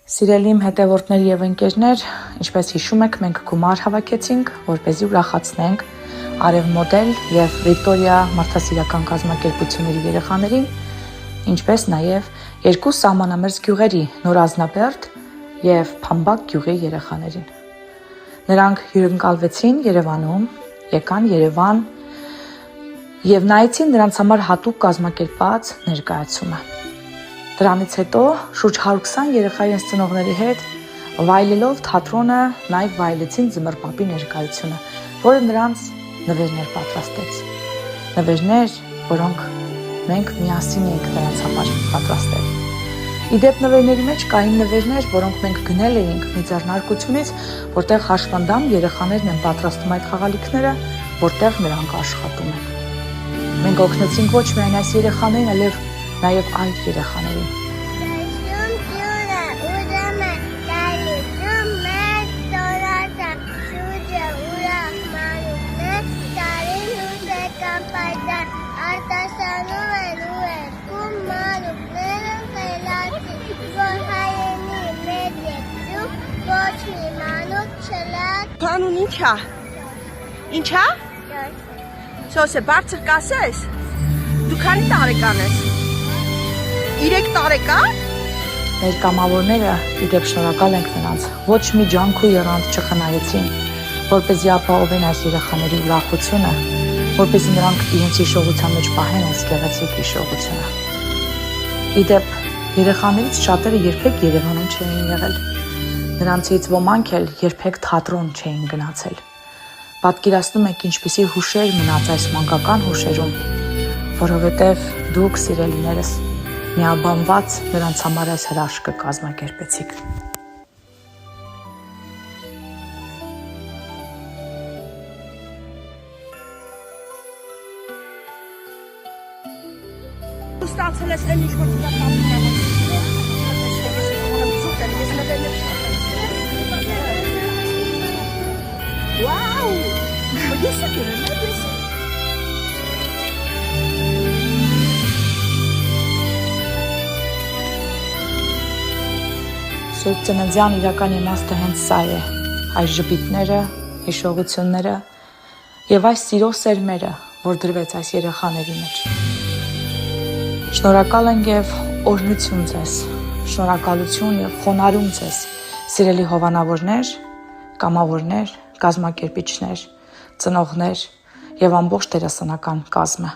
Սիրելի իմ հետևորդներ եւ ընկերներ, ինչպես հիշում եք, մենք գումար հավաքեցինք, որպեսզի ուրախացնենք Արև մոդել եւ Վիկտորիա մարդասիրական կազմակերպությունների երեխաներին, ինչպես նաեւ երկու սահմանամերձ գյուղերի Նորազնաբերդ եւ Փամբակ գյուղի երեխաներին։ Նրանք հյուրընկալվեցին Երևանում, եկան Երևան եւ նայեցին նրանց համար հատուկ կազմակերպած ներկայացումը։ Դրանից հետո շուրջ 120 երեխա իրենց ծնողների հետ վայելելով թատրոնը նաև վայելեցին Ձմռպապի ներկայությունը, որը նրանց նվերներ պատրաստեց։ Նվերներ, որոնք մենք միասին էինք նրանց համար պատրաստել։ Իդեպ նվերների մեջ կային նվերներ, որոնք մենք գնել էինք մի ձեռնարկությունից, որտեղ հաշվանդամ երեխաներն են պատրաստում այդ խաղալիքները, որտեղ նրանք աշխատում են։ Մենք օգնեցինք ոչ միայն այս երեխաներին, այլև նաև այլ երեխաներին։ Planun ինչա։ Ինչա։ Սոսե բարձր կասես։ Դու քանի տարեկան ես։ 3 տարեկան։ Մեր կամավորները իդեպ շնորհակալ ենք նրանց։ Ոչ մի ջանք ու եռանդ չխնայեցին, որպեսզի ապահովեն այս երեխաների ուրախությունը, որպեսզի նրանք իրենց հիշողության մեջ պահեն այս գեղեցիկ հիշողությունը։ Իդեպ երեխաներից շատերը երբեք Երևանում չէին եղել։ Նրանցից ոմանք էլ երբեք թատրոն չէին գնացել։ Պատկերացնում եք ինչպիսի հուշեր մնաց այս մանկական հուշերում, որովհետև դուք սիրելիներս միաբանված նրանց համար այս հրաշքը կազմակերպեցիք։ Ստացել ես այն ինչ-որ դու պատմում Wow! Ես եկել եմ, Սուրբ ծննդյան իրական իմաստը հենց սա է, այս ժպիտները, հիշողությունները եւ այս սիրո սերմերը, որ դրվեց այս երեխաների մեջ։ Շնորհակալ ենք եւ օրհնություն ձեզ, շնորհակալություն եւ խոնարհում ձեզ, սիրելի հովանավորներ, կամավորներ, կազմակերպիչներ, ծնողներ եւ ամբողջ դերասանական կազմը։